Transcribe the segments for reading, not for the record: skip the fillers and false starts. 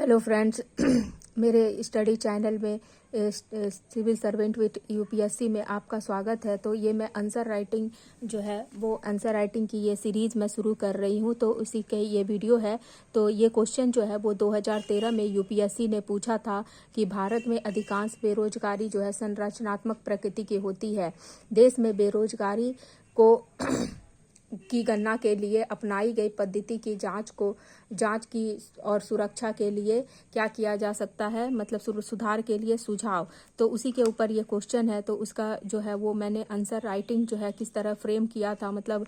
Hello friends मेरे study channel में civil servant with UPSC में आपका स्वागत है। तो ये मैं आंसर राइटिंग जो है वो आंसर राइटिंग की ये सीरीज़ मैं शुरू कर रही हूँ। तो उसी के ये वीडियो है। तो ये क्वेश्चन जो है वो 2013 में यूपीएससी ने पूछा था कि भारत में अधिकांश बेरोजगारी जो है संरचनात्मक प्रकृति की होती है। देश में बेरोजगारी को की गणना के लिए अपनाई गई पद्धति की जांच की और सुरक्षा के लिए क्या किया जा सकता है, मतलब सुधार के लिए सुझाव। तो उसी के ऊपर ये क्वेश्चन है। तो उसका जो है वो मैंने आंसर राइटिंग जो है किस तरह फ्रेम किया था, मतलब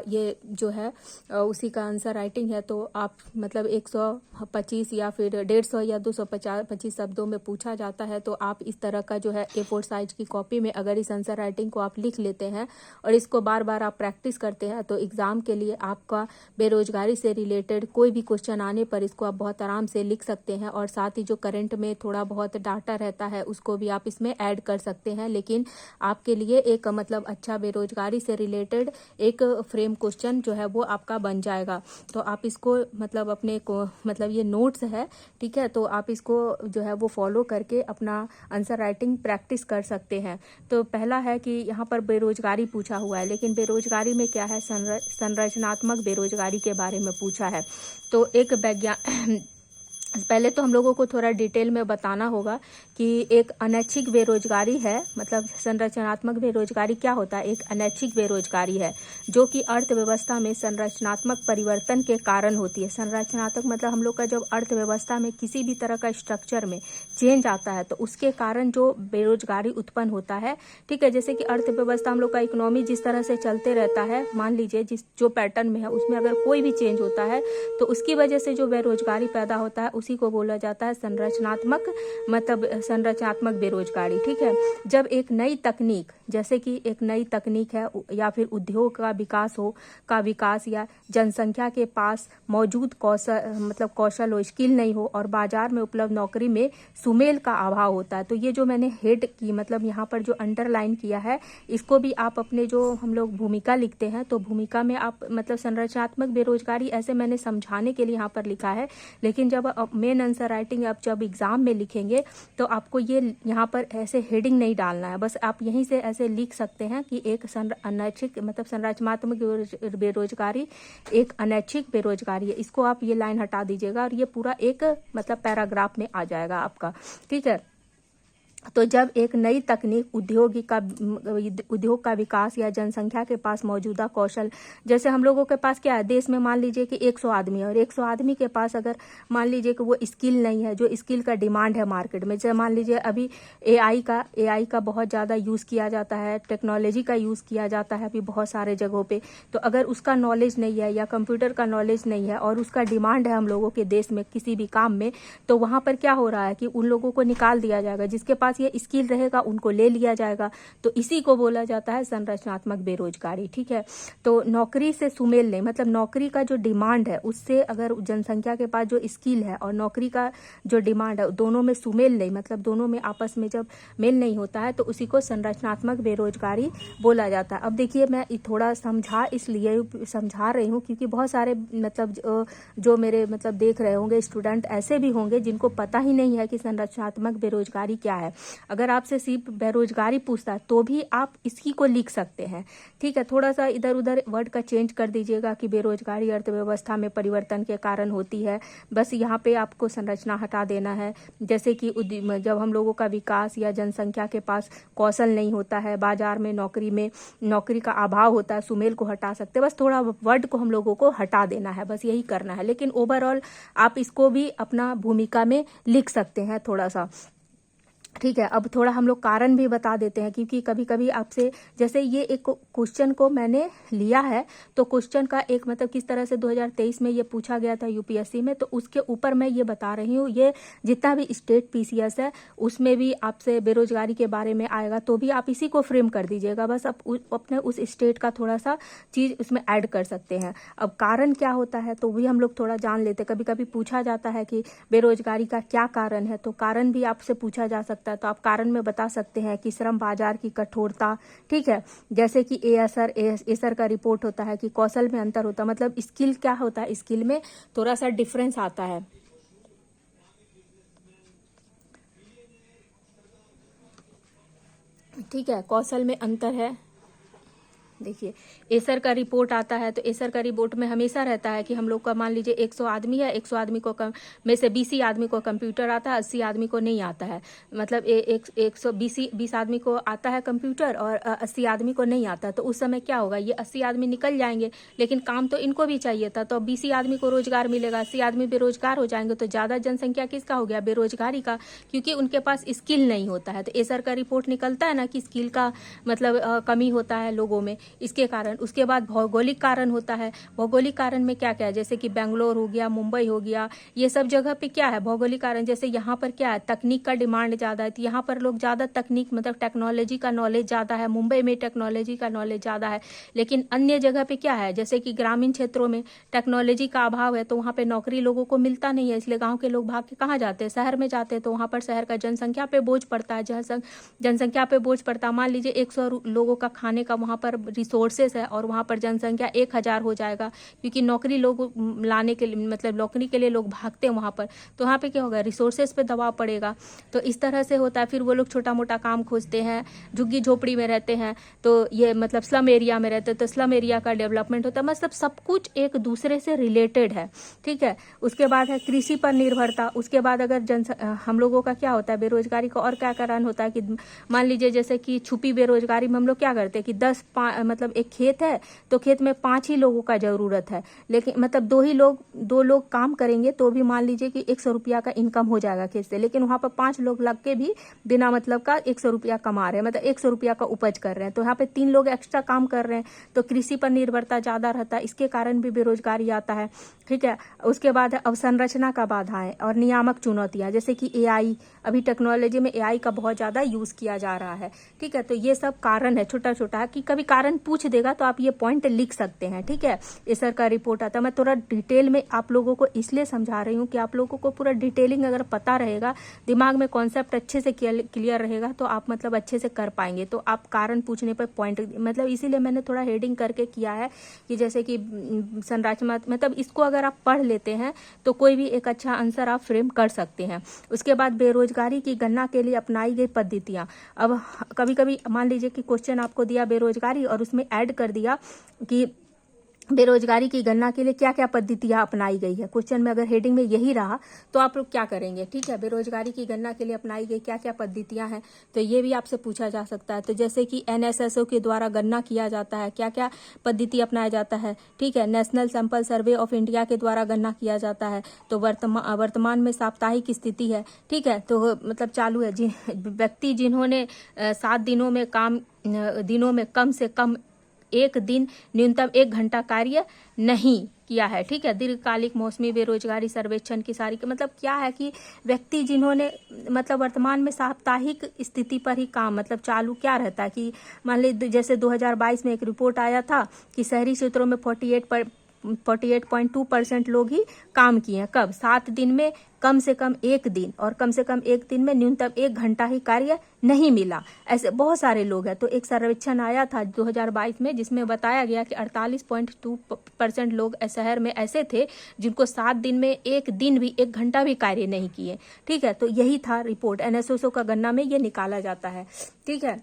ये जो है उसी का आंसर राइटिंग है। तो आप मतलब 125 या फिर 150 या 225 शब्दों में पूछा जाता है। तो आप इस तरह का जो है A4 साइज की कॉपी में अगर इस आंसर राइटिंग को आप लिख लेते हैं और इसको बार बार आप प्रैक्टिस करते हैं तो एग्जाम के लिए आपका बेरोजगारी से रिलेटेड कोई भी क्वेश्चन आने पर इसको आप बहुत आराम से लिख सकते हैं। और साथ ही जो करंट में थोड़ा बहुत डाटा रहता है उसको भी आप इसमें ऐड कर सकते हैं। लेकिन आपके लिए एक मतलब अच्छा बेरोजगारी से रिलेटेड एक फ्रेम क्वेश्चन जो है वो आपका बन जाएगा। तो आप इसको मतलब अपने को मतलब ये नोट्स है, ठीक है। तो आप इसको जो है वो फॉलो करके अपना आंसर राइटिंग प्रैक्टिस कर सकते हैं। तो पहला है कि यहाँ पर बेरोजगारी पूछा हुआ है, लेकिन बेरोजगारी में क्या है, संरचनात्मक बेरोजगारी के बारे में पूछा है। तो एक पहले तो हम लोगों को थोड़ा डिटेल में बताना होगा कि एक अनैच्छिक बेरोजगारी है, मतलब संरचनात्मक बेरोजगारी क्या होता है। एक अनैच्छिक बेरोजगारी है जो कि अर्थव्यवस्था में संरचनात्मक परिवर्तन के कारण होती है। संरचनात्मक मतलब हम लोग का जब अर्थव्यवस्था में किसी भी तरह का स्ट्रक्चर में चेंज आता है तो उसके कारण जो बेरोजगारी उत्पन्न होता है, ठीक है। जैसे कि अर्थव्यवस्था हम लोग का इकोनॉमी जिस तरह से चलते रहता है, मान लीजिए जो पैटर्न में है उसमें अगर कोई भी चेंज होता है तो उसकी वजह से जो बेरोजगारी पैदा होता है उसी को बोला जाता है संरचनात्मक, मतलब संरचनात्मक बेरोजगारी, ठीक है। जब एक नई तकनीक, जैसे कि एक नई तकनीक है या फिर उद्योग का विकास या जनसंख्या के पास मौजूद कौशल हो, स्किल नहीं हो और बाजार में उपलब्ध नौकरी में सुमेल का अभाव होता है। तो ये जो मैंने हेड की मतलब यहाँ पर जो अंडरलाइन किया है इसको भी आप अपने जो हम लोग भूमिका लिखते हैं तो भूमिका में आप मतलब संरचनात्मक बेरोजगारी ऐसे मैंने समझाने के लिए यहाँ पर लिखा है। लेकिन जब मेन आंसर राइटिंग आप जब एग्जाम में लिखेंगे तो आपको ये यहाँ पर ऐसे हेडिंग नहीं डालना है, बस आप यहीं से ऐसे लिख सकते हैं कि एक अनैच्छिक मतलब संरचनात्मक बेरोजगारी एक अनैच्छिक बेरोजगारी है। इसको आप ये लाइन हटा दीजिएगा और ये पूरा एक मतलब पैराग्राफ में आ जाएगा आपका, ठीक है। तो जब एक नई तकनीक उद्योग का विकास या जनसंख्या के पास मौजूदा कौशल, जैसे हम लोगों के पास क्या है, देश में मान लीजिए कि 100 आदमी है और 100 आदमी के पास अगर मान लीजिए कि वो स्किल नहीं है, जो स्किल का डिमांड है मार्केट में, जैसे मान लीजिए अभी एआई का बहुत ज़्यादा यूज़ किया जाता है, टेक्नोलॉजी का यूज़ किया जाता है अभी बहुत सारे जगहों पे। तो अगर उसका नॉलेज नहीं है या कंप्यूटर का नॉलेज नहीं है और उसका डिमांड है हम लोगों के देश में किसी भी काम में, तो वहाँ पर क्या हो रहा है कि उन लोगों को निकाल दिया जाएगा। जिसके पास ये स्किल रहेगा उनको ले लिया जाएगा। तो इसी को बोला जाता है संरचनात्मक बेरोजगारी, ठीक है। तो नौकरी से सुमेल नहीं, मतलब नौकरी का जो डिमांड है उससे अगर जनसंख्या के पास जो स्किल है और नौकरी का जो डिमांड है दोनों में सुमेल नहीं, मतलब दोनों में आपस में जब मेल नहीं होता है तो उसी को संरचनात्मक बेरोजगारी बोला जाता है। अब देखिए मैं थोड़ा इसलिए समझा रही हूँ क्योंकि बहुत सारे मतलब जो मेरे मतलब देख रहे होंगे स्टूडेंट ऐसे भी होंगे जिनको पता ही नहीं है कि संरचनात्मक बेरोजगारी क्या है। अगर आपसे सिर्फ बेरोजगारी पूछता है तो भी आप इसी को लिख सकते हैं, ठीक है। थोड़ा सा इधर उधर वर्ड का चेंज कर दीजिएगा कि बेरोजगारी अर्थव्यवस्था में परिवर्तन के कारण होती है, बस यहाँ पे आपको संरचना हटा देना है। जैसे कि जब हम लोगों का विकास या जनसंख्या के पास कौशल नहीं होता है, बाजार में नौकरी का अभाव होता है, सुमेल को हटा सकते हैं, बस थोड़ा वर्ड को हम लोगों को हटा देना है, बस यही करना है। लेकिन ओवरऑल आप इसको भी अपना भूमिका में लिख सकते हैं थोड़ा सा, ठीक है। अब थोड़ा हम लोग कारण भी बता देते हैं क्योंकि कभी कभी आपसे जैसे ये एक क्वेश्चन को मैंने लिया है तो क्वेश्चन का एक मतलब किस तरह से 2023 में ये पूछा गया था यूपीएससी में, तो उसके ऊपर मैं ये बता रही हूँ। ये जितना भी स्टेट पीसीएस है उसमें भी आपसे बेरोजगारी के बारे में आएगा तो भी आप इसी को फ्रेम कर दीजिएगा, बस आप अपने उस स्टेट का थोड़ा सा चीज उसमें ऐड कर सकते हैं। अब कारण क्या होता है तो भी हम लोग थोड़ा जान लेते हैं। कभी कभी पूछा जाता है कि बेरोजगारी का क्या कारण है, तो कारण भी आपसे पूछा जा सकता है। तो आप कारण में बता सकते हैं कि श्रम बाजार की कठोरता, ठीक है। जैसे कि एसर का रिपोर्ट होता है कि कौशल में अंतर होता है, मतलब स्किल क्या होता है, स्किल में थोड़ा सा डिफरेंस आता है। ठीक है, कौशल में अंतर है। देखिए, एसर का रिपोर्ट आता है तो एसर का रिपोर्ट में हमेशा रहता है कि हम लोग का मान लीजिए 100 आदमी है, 100 आदमी को में से 20 आदमी को कंप्यूटर आता है, 80 आदमी को नहीं आता है। मतलब 120 आदमी को आता है कंप्यूटर और 80 आदमी को नहीं आता। तो उस समय क्या होगा, ये 80 आदमी निकल जाएंगे, लेकिन काम तो इनको भी चाहिए था। तो 20 आदमी को रोजगार मिलेगा, 80 आदमी बेरोजगार हो जाएंगे। तो ज़्यादा जनसंख्या किसका हो गया, बेरोजगारी का, क्योंकि उनके पास स्किल नहीं होता है। तो एसर का रिपोर्ट निकलता है ना कि स्किल का मतलब कमी होता है लोगों में, इसके कारण। उसके बाद भौगोलिक कारण होता है। भौगोलिक कारण में क्या क्या है, जैसे कि बेंगलोर हो गया, मुंबई हो गया, ये सब जगह पे क्या है भौगोलिक कारण। जैसे यहाँ पर क्या है, तकनीक का डिमांड ज़्यादा है, तो यहाँ पर लोग ज़्यादा तकनीक मतलब टेक्नोलॉजी का नॉलेज ज़्यादा है। मुंबई में टेक्नोलॉजी का नॉलेज ज़्यादा है। लेकिन अन्य जगह पे क्या है, जैसे कि ग्रामीण क्षेत्रों में टेक्नोलॉजी का अभाव है, तो वहाँ पे नौकरी लोगों को मिलता नहीं है। इसलिए गाँव के लोग भाग के कहाँ जाते हैं, शहर में जाते हैं। तो वहाँ पर शहर का जनसंख्या पे बोझ पड़ता है। जनसंख्या पे बोझ पड़ता है, मान लीजिए 100 लोगों का खाने का वहाँ पर रिसोर्सेस है और वहाँ पर जनसंख्या 1000 हो जाएगा, क्योंकि नौकरी लोग लाने के लिए मतलब नौकरी के लिए लोग भागते हैं वहाँ पर। तो वहाँ पे क्या होगा, रिसोर्सेज पे दबाव पड़ेगा। तो इस तरह से होता है। फिर वो लोग छोटा मोटा काम खोजते हैं, झुग्गी झोपड़ी में रहते हैं, तो ये मतलब स्लम एरिया में रहते हैं, तो स्लम एरिया का डेवलपमेंट होता है। मतलब सब कुछ एक दूसरे से रिलेटेड है, ठीक है। उसके बाद है कृषि पर निर्भरता। उसके बाद अगर हम लोगों का क्या होता है, बेरोजगारी का और क्या कारण होता है कि मान लीजिए जैसे कि छुपी बेरोजगारी में हम लोग क्या करते हैं कि मतलब एक खेत है तो खेत में 5 ही लोगों का जरूरत है, लेकिन मतलब 2 लोग काम करेंगे तो भी मान लीजिए कि 100 रुपया का इनकम हो जाएगा खेत से, लेकिन वहां पर 5 लोग लग के भी बिना मतलब का 100 रुपया कमा रहे हैं, मतलब 100 रुपया का उपज कर रहे हैं। तो यहाँ पे 3 लोग एक्स्ट्रा काम कर रहे हैं, तो कृषि पर निर्भरता ज्यादा रहता है, इसके कारण भी बेरोजगारी आता है, ठीक है। उसके बाद है अवसंरचना का बाधाएं और नियामक चुनौतियां, जैसे कि एआई, अभी टेक्नोलॉजी में एआई का बहुत ज्यादा यूज किया जा रहा है, ठीक है। तो ये सब कारण है, छोटा छोटा कि कभी कारण पूछ देगा तो आप ये पॉइंट लिख सकते हैं, ठीक है। एसर का रिपोर्ट आता है। मैं थोड़ा डिटेल में आप लोगों को इसलिए समझा रही हूँ कि आप लोगों को पूरा डिटेलिंग अगर पता रहेगा, दिमाग में कॉन्सेप्ट अच्छे से क्लियर रहेगा, तो आप मतलब अच्छे से कर पाएंगे। तो आप कारण पूछने पर पॉइंट मतलब इसीलिए मैंने थोड़ा हेडिंग करके किया है कि जैसे कि संरचना, मतलब इसको अगर आप पढ़ लेते हैं तो कोई भी एक अच्छा आंसर आप फ्रेम कर सकते हैं। उसके बाद बेरोजगारी की गणना के लिए अपनाई गई पद्धतियां। अब कभी कभी मान लीजिए कि क्वेश्चन आपको दिया बेरोजगारी और उसमें ऐड कर दिया कि बेरोजगारी की गणना के लिए क्या क्या पद्धतियां अपनाई गई है। क्वेश्चन में अगर हेडिंग में यही रहा तो आप लोग क्या करेंगे, ठीक है। बेरोजगारी की गणना के लिए अपनाई गई क्या क्या पद्धतियां हैं, तो ये भी आपसे पूछा जा सकता है। तो जैसे कि एनएसएसओ के द्वारा गणना किया जाता है, क्या क्या पद्धति अपनाया जाता है, ठीक है। National sample survey of India के द्वारा गणना किया जाता है। तो वर्तमान में साप्ताहिक स्थिति है, ठीक है। तो मतलब चालू है व्यक्ति जिन्होंने 7 दिनों में कम से कम एक दिन न्यूनतम 1 घंटा कार्य नहीं किया है, ठीक है। दीर्घकालिक मौसमी बेरोजगारी सर्वेक्षण की सारी मतलब क्या है कि व्यक्ति जिन्होंने मतलब वर्तमान में साप्ताहिक स्थिति पर ही काम मतलब चालू क्या रहता है कि मान लीजिए जैसे 2022 में एक रिपोर्ट आया था कि शहरी क्षेत्रों में 48.2% लोग ही काम किए हैं। कब, 7 दिन में कम से कम 1 दिन, और कम से कम 1 दिन में न्यूनतम 1 घंटा ही कार्य नहीं मिला। ऐसे बहुत सारे लोग हैं। तो एक सर्वेक्षण आया था 2022 में जिसमें बताया गया कि 48.2% लोग शहर में ऐसे थे जिनको 7 दिन में 1 दिन भी 1 घंटा भी कार्य नहीं किए, ठीक है। तो यही था रिपोर्ट, एनएसएसओ का गणना में ये निकाला जाता है, ठीक है।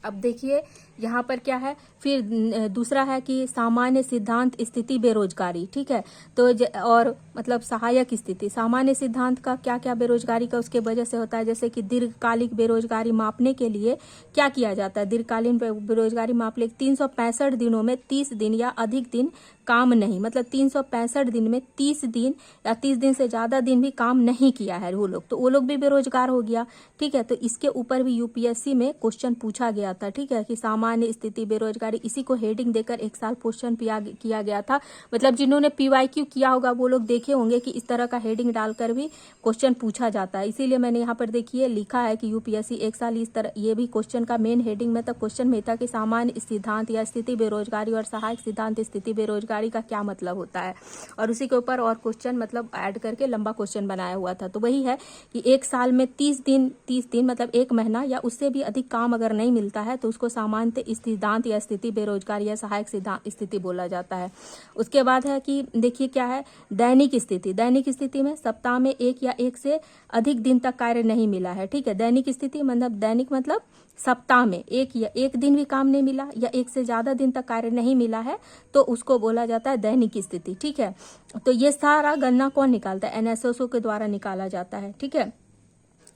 अब देखिए यहाँ पर क्या है, फिर दूसरा है कि सामान्य सिद्धांत स्थिति बेरोजगारी, ठीक है। तो और मतलब सहायक स्थिति, सामान्य सिद्धांत का क्या क्या बेरोजगारी का उसके वजह से होता है। जैसे कि दीर्घकालिक बेरोजगारी मापने के लिए क्या किया जाता है, दीर्घकालीन बेरोजगारी मापने 365 दिनों में 30 दिन या अधिक दिन काम नहीं, मतलब 365 दिन में 30 दिन या 30 दिन से ज्यादा दिन भी काम नहीं किया है वो लोग, तो वो लोग भी बेरोजगार हो गया, ठीक है। तो इसके ऊपर भी यूपीएससी में क्वेश्चन पूछा गया था, ठीक है, कि सामान्य स्थिति बेरोजगारी, इसी को हेडिंग देकर एक साल क्वेश्चन किया गया था। मतलब जिन्होंने पीवाईक्यू किया होगा वो लोग देखे होंगे कि इस तरह का हेडिंग डालकर भी क्वेश्चन पूछा जाता है। इसीलिए मैंने यहाँ पर देखिए लिखा है कि यूपीएससी एक साल इस तरह ये भी क्वेश्चन का मेन हेडिंग में तक क्वेश्चन में था कि सामान्य सिद्धांत या स्थिति बेरोजगारी और सहायक सिद्धांत स्थिति बेरोजगारी का क्या मतलब होता है, और उसी के ऊपर और क्वेश्चन मतलब ऐड करके लंबा क्वेश्चन बनाया हुआ था। तो वही है कि एक साल में 30 दिन मतलब 1 महीना या उससे भी अधिक काम अगर नहीं मिलता है तो उसको सामान्य सिद्धांत या स्थिति बेरोजगारी या सहायक सिद्धांत स्थिति बोला जाता है। उसके बाद है कि देखिए क्या है दैनिक स्थिति। दैनिक स्थिति में सप्ताह में एक या एक से अधिक दिन तक कार्य नहीं मिला है। ठीक है, दैनिक स्थिति मतलब दैनिक मतलब सप्ताह में एक या एक दिन भी काम नहीं मिला या एक से ज्यादा दिन तक कार्य नहीं मिला है तो उसको बोला जाता है दैनिक स्थिति। ठीक है, तो ये सारा गणना कौन निकालता है? एनएसएसओ के द्वारा निकाला जाता है। ठीक है,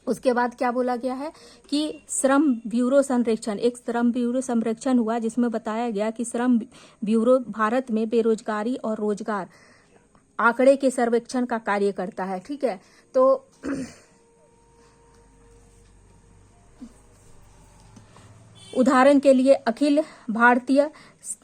उसके बाद क्या बोला गया है कि श्रम ब्यूरो संरक्षण, एक श्रम ब्यूरो संरक्षण हुआ जिसमें बताया गया कि श्रम ब्यूरो भारत में बेरोजगारी और रोजगार आंकड़े के सर्वेक्षण का कार्य करता है। ठीक है, तो उदाहरण के लिए अखिल भारतीय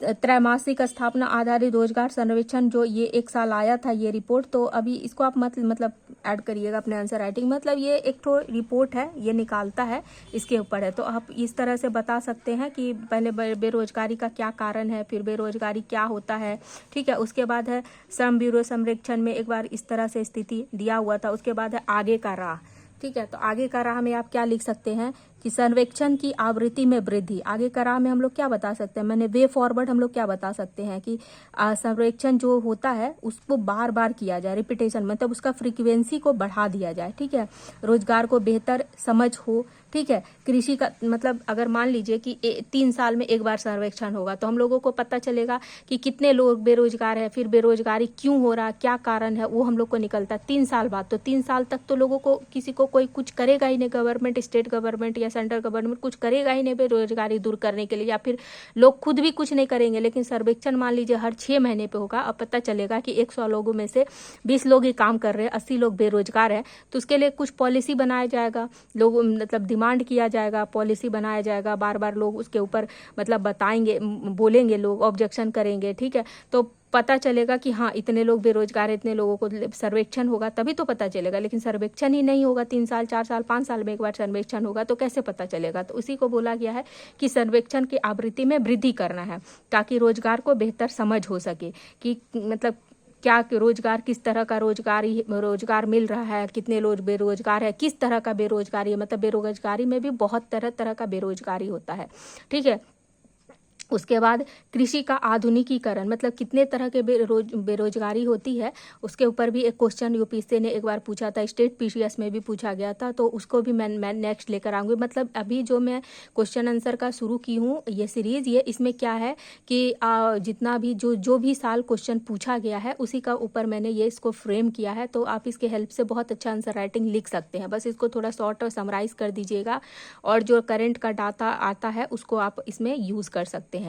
त्रैमासिक स्थापना आधारित रोजगार सर्वेक्षण जो ये एक साल आया था ये रिपोर्ट, तो अभी इसको आप मतलब ऐड करिएगा अपने आंसर राइटिंग। मतलब ये एक तो रिपोर्ट है, ये निकालता है, इसके ऊपर है। तो आप इस तरह से बता सकते हैं कि पहले बेरोजगारी का क्या कारण है, फिर बेरोजगारी क्या होता है। ठीक है, उसके बाद है श्रम ब्यूरो संरक्षण में एक बार इस तरह से स्थिति दिया हुआ था। उसके बाद है आगे का राह। ठीक है, तो आगे का राह में आप क्या लिख सकते हैं कि सर्वेक्षण की आवृत्ति में वृद्धि। आगे का राह में हम लोग क्या बता सकते हैं, मैंने वे फॉरवर्ड हम लोग क्या बता सकते हैं कि सर्वेक्षण जो होता है उसको बार बार किया जाए, रिपीटेशन मतलब उसका फ्रीक्वेंसी को बढ़ा दिया जाए। ठीक है, रोजगार को बेहतर समझ हो। ठीक है, कृषि का मतलब अगर मान लीजिए कि 3 साल में एक बार सर्वेक्षण होगा तो हम लोगों को पता चलेगा कि कितने लोग बेरोजगार है, फिर बेरोजगारी क्यों हो रहा है, क्या कारण है, वो हम लोग को निकलता है 3 साल बाद। तो 3 साल तक तो लोगों को किसी को कोई कुछ करेगा ही नहीं, गवर्नमेंट, स्टेट गवर्नमेंट या सेंट्रल गवर्नमेंट कुछ करेगा ही नहीं बेरोजगारी दूर करने के लिए, या फिर लोग खुद भी कुछ नहीं करेंगे। लेकिन सर्वेक्षण मान लीजिए हर 6 महीने पे होगा, अब पता चलेगा कि 100 लोगों में से 20 लोग ही काम कर रहे हैं, 80 लोग बेरोजगार हैं, तो उसके लिए कुछ पॉलिसी बनाया जाएगा, लोग मतलब डिमांड किया जाएगा, पॉलिसी बनाया जाएगा, बार बार लोग उसके ऊपर मतलब बताएंगे, बोलेंगे, लोग ऑब्जेक्शन करेंगे। ठीक है, तो पता चलेगा कि हाँ इतने लोग बेरोजगार है, इतने लोगों को सर्वेक्षण होगा तभी तो पता चलेगा। लेकिन सर्वेक्षण ही नहीं होगा, 3 साल 4 साल 5 साल में एक बार सर्वेक्षण होगा तो कैसे पता चलेगा। तो उसी को बोला गया है कि सर्वेक्षण की आवृत्ति में वृद्धि करना है ताकि रोजगार को बेहतर समझ हो सके कि मतलब क्या रोजगार, किस तरह का रोजगार मिल रहा है, कितने लोग बेरोजगार है, किस तरह का बेरोजगारी है। मतलब बेरोजगारी में भी बहुत तरह तरह का बेरोजगारी होता है। ठीक है, उसके बाद कृषि का आधुनिकीकरण मतलब कितने तरह के बेरोजगारी होती है, उसके ऊपर भी एक क्वेश्चन यूपीएससी ने एक बार पूछा था, स्टेट पीसीएस में भी पूछा गया था, तो उसको भी मैं नेक्स्ट लेकर आऊंगी। मतलब अभी जो मैं क्वेश्चन आंसर का शुरू की हूँ ये सीरीज, ये इसमें क्या है कि जितना भी जो भी साल क्वेश्चन पूछा गया है उसी का ऊपर मैंने ये इसको फ्रेम किया है। तो आप इसके हेल्प से बहुत अच्छा आंसर राइटिंग लिख सकते हैं। बस इसको थोड़ा शॉर्ट और समराइज कर दीजिएगा और जो करंट का डाटा आता है उसको आप इसमें यूज कर सकते हैं।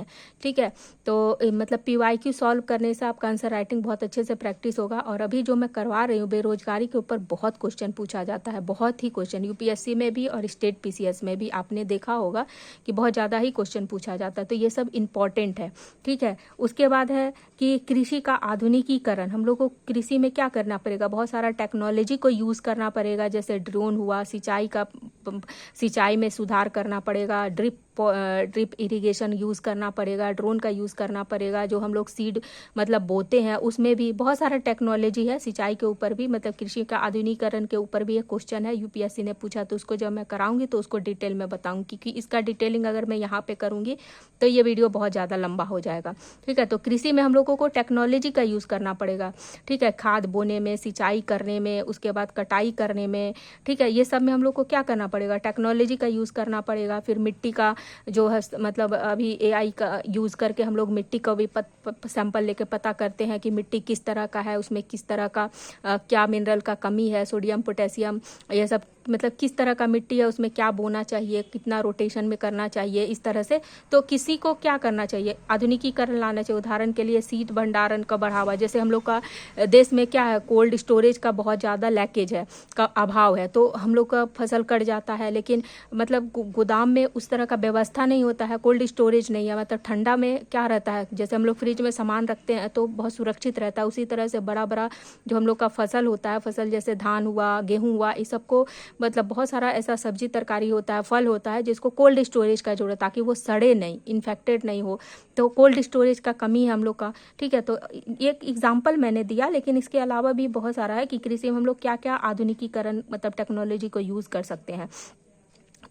ठीक है, तो मतलब पीवाईक्यू सॉल्व करने से आपका आंसर राइटिंग बहुत अच्छे से प्रैक्टिस होगा। और अभी जो मैं करवा रही हूँ बेरोजगारी के ऊपर बहुत क्वेश्चन पूछा जाता है, बहुत ही क्वेश्चन, यूपीएससी में भी और स्टेट पीसीएस में भी आपने देखा होगा कि बहुत ज़्यादा ही क्वेश्चन पूछा जाता है, तो ये सब इंपॉर्टेंट है। ठीक है, उसके बाद है कि कृषि का आधुनिकीकरण, हम लोग को कृषि में क्या करना पड़ेगा, बहुत सारा टेक्नोलॉजी को यूज़ करना पड़ेगा, जैसे ड्रोन हुआ, सिंचाई में सुधार करना पड़ेगा, ड्रिप इरिगेशन यूज़ करना पड़ेगा, ड्रोन का यूज़ करना पड़ेगा, जो हम लोग सीड मतलब बोते हैं उसमें भी बहुत सारा टेक्नोलॉजी है, सिंचाई के ऊपर भी मतलब कृषि का आधुनिकीकरण के ऊपर भी एक क्वेश्चन है, यूपीएससी ने पूछा, तो उसको जब मैं कराऊंगी तो उसको डिटेल में बताऊंगी, क्योंकि इसका डिटेलिंग अगर मैं यहाँ पे करूँगी तो ये वीडियो बहुत ज़्यादा लंबा हो जाएगा। ठीक है, तो कृषि में हम लोगों को टेक्नोलॉजी का यूज़ करना पड़ेगा। ठीक है, खाद बोने में, सिंचाई करने में, उसके बाद कटाई करने में। ठीक है, ये सब में हम लोग को क्या करना पड़ेगा, टेक्नोलॉजी का यूज़ करना पड़ेगा। फिर मिट्टी का जो है मतलब अभी एआई का यूज़ करके हम लोग मिट्टी का भी सैंपल लेके पता करते हैं कि मिट्टी किस तरह का है, उसमें किस तरह का क्या मिनरल का कमी है, सोडियम पोटेशियम, ये सब मतलब किस तरह का मिट्टी है, उसमें क्या बोना चाहिए, कितना रोटेशन में करना चाहिए, इस तरह से। तो किसी को क्या करना चाहिए, आधुनिकीकरण लाना चाहिए। उदाहरण के लिए शीत भंडारण का बढ़ावा, जैसे हम लोग का देश में क्या है, कोल्ड स्टोरेज का बहुत ज़्यादा लैकेज है, का अभाव है, तो हम लोग का फसल कट जाता है, लेकिन मतलब गोदाम में उस तरह का व्यवस्था नहीं होता है, कोल्ड स्टोरेज नहीं है। मतलब ठंडा में क्या रहता है, जैसे हम लोग फ्रिज में सामान रखते हैं तो बहुत सुरक्षित रहता है, उसी तरह से बड़ा बड़ा जो हम लोग का फसल होता है, फसल जैसे धान हुआ, गेहूँ हुआ, इस सबको मतलब बहुत सारा ऐसा सब्जी तरकारी होता है, फल होता है, जिसको कोल्ड स्टोरेज का जरूरत, ताकि वो सड़े नहीं, इन्फेक्टेड नहीं हो। तो कोल्ड स्टोरेज का कमी है हम लोग का। ठीक है, तो एक एग्जांपल मैंने दिया, लेकिन इसके अलावा भी बहुत सारा है कि कृषि में हम लोग क्या क्या आधुनिकीकरण मतलब टेक्नोलॉजी को यूज़ कर सकते हैं।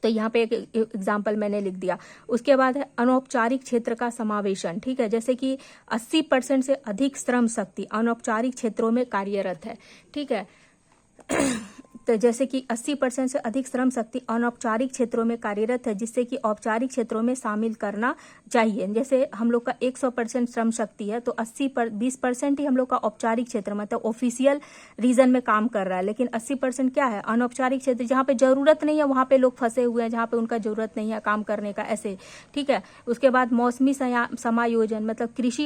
तो यहाँ पे एक एग्जाम्पल मैंने लिख दिया। उसके बाद है अनौपचारिक क्षेत्र का समावेशन, ठीक है, जैसे कि 80% से अधिक श्रम शक्ति अनौपचारिक क्षेत्रों में कार्यरत है, ठीक है। तो जैसे कि 80% से अधिक श्रम शक्ति अनौपचारिक क्षेत्रों में कार्यरत है, जिससे कि औपचारिक क्षेत्रों में शामिल करना चाहिए। जैसे हम लोग का 100% श्रम शक्ति है, तो 20% ही हम लोग का औपचारिक क्षेत्र मतलब ऑफिशियल रीजन में काम कर रहा है, लेकिन 80% क्या है अनौपचारिक क्षेत्र, जहाँ पे जरूरत नहीं है वहाँ पे लोग फंसे हुए हैं, जहाँ पे उनका जरूरत नहीं है काम करने का, ऐसे, ठीक है। उसके बाद मौसमी समायोजन मतलब कृषि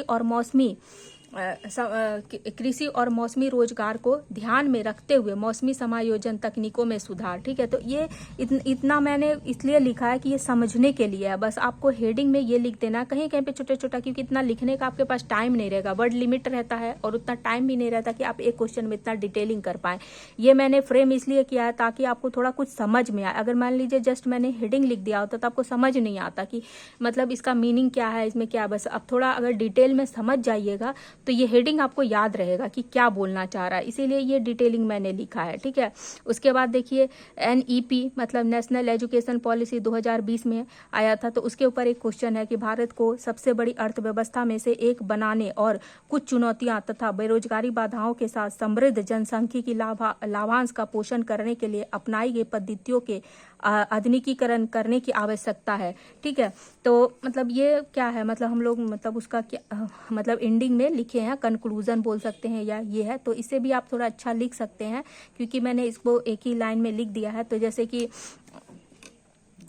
और मौसमी रोजगार को ध्यान में रखते हुए मौसमी समायोजन तकनीकों में सुधार, ठीक है। तो ये इतना मैंने इसलिए लिखा है कि ये समझने के लिए है, बस आपको हेडिंग में ये लिख देना, कहीं कहीं पे छोटे छोटा, क्योंकि इतना लिखने का आपके पास टाइम नहीं रहेगा, वर्ड लिमिट रहता है और उतना टाइम भी नहीं रहता कि आप एक क्वेश्चन में इतना डिटेलिंग कर पाए। ये मैंने फ्रेम इसलिए किया है ताकि आपको थोड़ा कुछ समझ में आए। अगर मान लीजिए जस्ट मैंने हेडिंग लिख दिया होता तो आपको समझ नहीं आता कि मतलब इसका मीनिंग क्या है, इसमें क्या, बस अब थोड़ा अगर डिटेल में समझ जाइएगा तो ये हेडिंग आपको याद रहेगा कि क्या बोलना चाह रहा है, इसीलिए ये डिटेलिंग मैंने लिखा है, ठीक है। उसके बाद देखिए NEP मतलब नेशनल एजुकेशन पॉलिसी 2020 में आया था, तो उसके ऊपर एक क्वेश्चन है कि भारत को सबसे बड़ी अर्थव्यवस्था में से एक बनाने और कुछ चुनौतियां तथा बेरोजगारी बाधाओं के साथ समृद्ध जनसंख्या की लाभांश का पोषण करने के लिए अपनाई गई पद्धतियों के आधुनिकीकरण करने की आवश्यकता है, ठीक है। तो मतलब ये क्या है, मतलब हम लोग मतलब उसका क्या मतलब एंडिंग में लिखे हैं, कंक्लूजन बोल सकते हैं या ये है, तो इससे भी आप थोड़ा अच्छा लिख सकते हैं क्योंकि मैंने इसको एक ही लाइन में लिख दिया है। तो जैसे कि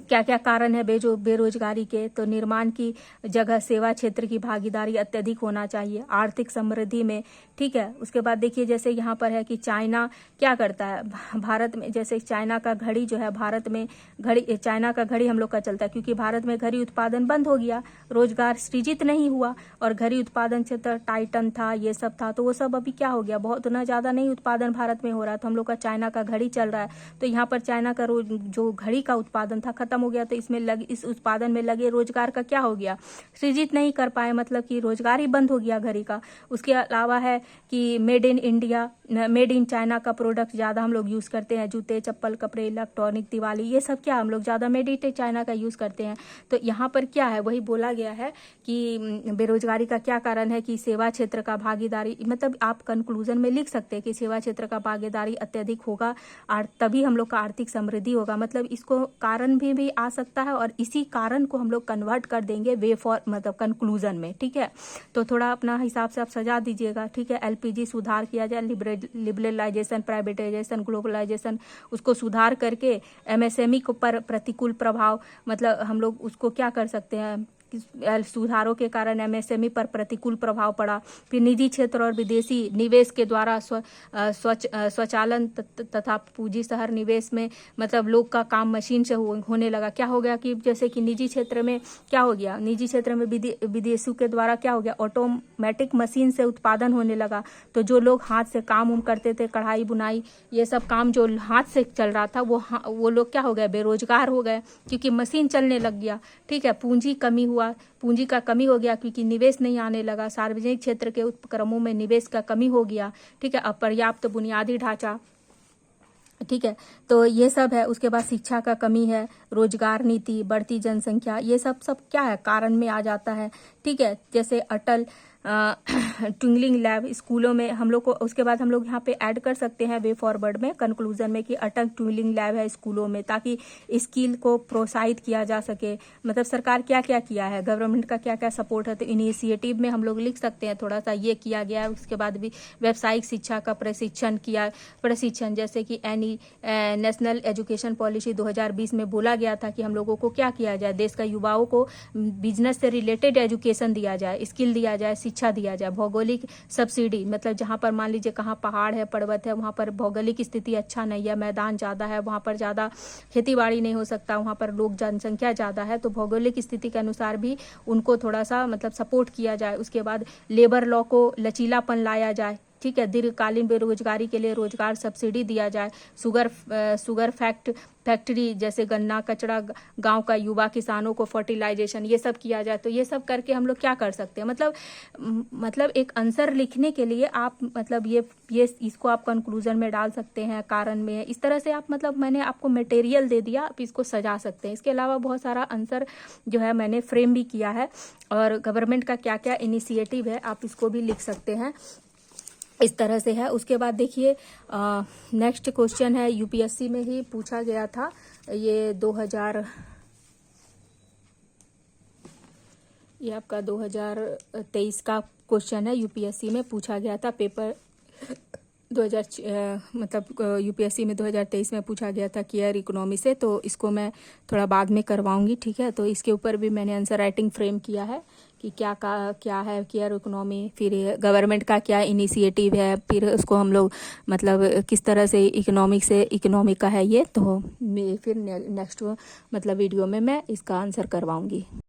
क्या क्या कारण है बेरोजगारी के, तो निर्माण की जगह सेवा क्षेत्र की भागीदारी अत्यधिक होना चाहिए आर्थिक समृद्धि में, ठीक है। उसके बाद देखिए जैसे यहाँ पर है कि चाइना क्या करता है भारत में, जैसे चाइना का घड़ी जो है भारत में चाइना का घड़ी हम लोग का चलता है क्योंकि भारत में घड़ी उत्पादन बंद हो गया, रोजगार सृजित नहीं हुआ और घड़ी उत्पादन क्षेत्र टाइटन था, ये सब था, तो वो सब अभी क्या हो गया, बहुत उतना ज्यादा नहीं उत्पादन भारत में हो रहा है, तो हम लोग का चाइना का घड़ी चल रहा है, तो यहाँ पर चाइना का जो घड़ी का उत्पादन था खत्म हो गया, तो इस उत्पादन में लगे रोजगार का क्या हो गया, सृजित नहीं कर पाए, मतलब कि रोजगार ही बंद हो गया घड़ी का। उसके अलावा है कि मेड इन चाइना का प्रोडक्ट ज्यादा हम लोग यूज करते हैं, जूते चप्पल कपड़े इलेक्ट्रॉनिक दिवाली ये सब क्या हम लोग ज्यादा मेड इन चाइना का यूज करते हैं। तो यहाँ पर क्या है वही बोला गया है कि बेरोजगारी का क्या कारण है कि सेवा क्षेत्र का भागीदारी, मतलब आप कंक्लूजन में लिख सकते हैं कि सेवा क्षेत्र का भागीदारी अत्यधिक होगा और तभी हम लोग का आर्थिक समृद्धि होगा, मतलब इसको कारण भी आ सकता है और इसी कारण को हम लोग कन्वर्ट कर देंगे वे फॉर मतलब कंक्लूजन में, ठीक है। तो थोड़ा अपना हिसाब से आप सजा दीजिएगा, ठीक है। LPG सुधार किया जाए, लिबरलाइजेशन प्राइवेटाइजेशन ग्लोबलाइजेशन उसको सुधार करके MSME को पर प्रतिकूल प्रभाव, मतलब हम लोग उसको क्या कर सकते हैं, सुधारों के कारण MSME पर प्रतिकूल प्रभाव पड़ा। फिर निजी क्षेत्र और विदेशी निवेश के द्वारा स्वचालन तथा पूंजी शहर निवेश में मतलब लोग का काम मशीन से होने लगा। क्या हो गया कि जैसे कि निजी क्षेत्र में क्या हो गया, निजी क्षेत्र में विदेशियों के द्वारा क्या हो गया, ऑटोमेटिक मशीन से उत्पादन होने लगा, तो जो लोग हाथ से काम करते थे, कढ़ाई बुनाई ये सब काम जो हाथ से चल रहा था वो लोग क्या हो गए, बेरोजगार हो गए क्योंकि मशीन चलने लग गया, ठीक है। पूंजी का कमी हो गया क्योंकि निवेश नहीं आने लगा, सार्वजनिक क्षेत्र के उपक्रमों में निवेश का कमी हो गया, ठीक है। अपर्याप्त बुनियादी ढांचा, ठीक है। तो ये सब है। उसके बाद शिक्षा का कमी है, रोजगार नीति, बढ़ती जनसंख्या, ये सब क्या है कारण में आ जाता है, ठीक है। जैसे अटल ट्विंगलिंग लैब स्कूलों में हम लोग को, उसके बाद हम लोग यहाँ पे ऐड कर सकते हैं वे फॉरवर्ड में कंक्लूजन में कि अटल ट्विंगलिंग लैब है स्कूलों में ताकि स्किल को प्रोत्साहित किया जा सके, मतलब सरकार क्या क्या किया है, गवर्नमेंट का क्या क्या सपोर्ट है, तो इनिशिएटिव में हम लोग लिख सकते हैं थोड़ा सा ये किया गया है। उसके बाद भी व्यावसायिक शिक्षा का प्रशिक्षण जैसे कि नेशनल एजुकेशन पॉलिसी 2020 में बोला गया था कि हम लोगों को क्या किया जाए, देश का युवाओं को बिजनेस से रिलेटेड एजुकेशन दिया जाए, स्किल दिया जाए, शिक्षा दिया जाए। भौगोलिक सब्सिडी मतलब जहां पर मान लीजिए कहाँ पहाड़ है पर्वत है वहां पर भौगोलिक स्थिति अच्छा नहीं है, मैदान ज्यादा है, वहां पर ज्यादा खेती बाड़ी नहीं हो सकता, वहां पर लोग जनसंख्या ज्यादा है, तो भौगोलिक स्थिति के अनुसार भी उनको थोड़ा सा मतलब सपोर्ट किया जाए। उसके बाद लेबर लॉ को लचीलापन लाया जाए, ठीक है। दीर्घकालीन बेरोजगारी के लिए रोजगार सब्सिडी दिया जाए। शुगर फैक्ट्री जैसे गन्ना कचरा गांव का युवा किसानों को फर्टिलाइजेशन ये सब किया जाए। तो ये सब करके हम लोग क्या कर सकते हैं, मतलब एक आंसर लिखने के लिए आप मतलब ये इसको आप कंक्लूजन में डाल सकते हैं, कारण में, इस तरह से आप मतलब मैंने आपको मटेरियल दे दिया, आप इसको सजा सकते हैं। इसके अलावा बहुत सारा आंसर जो है मैंने फ्रेम भी किया है, और गवर्नमेंट का क्या क्या इनिशिएटिव है आप इसको भी लिख सकते हैं। इस तरह से है। उसके बाद देखिए नेक्स्ट क्वेश्चन है, यूपीएससी में ही पूछा गया था, ये 2023 का क्वेश्चन है, यूपीएससी में पूछा गया था। पेपर 2000 यूपीएससी में 2023 में पूछा गया था केयर इकोनॉमी से। तो इसको मैं थोड़ा बाद में करवाऊंगी, ठीक है। तो इसके ऊपर भी मैंने आंसर राइटिंग फ्रेम किया है कि क्या है केयर इकोनॉमी, फिर गवर्नमेंट का क्या इनिशिएटिव है, फिर उसको हम लोग मतलब किस तरह से इकोनॉमिक का है ये। तो फिर नेक्स्ट मतलब वीडियो में मैं इसका आंसर करवाऊंगी।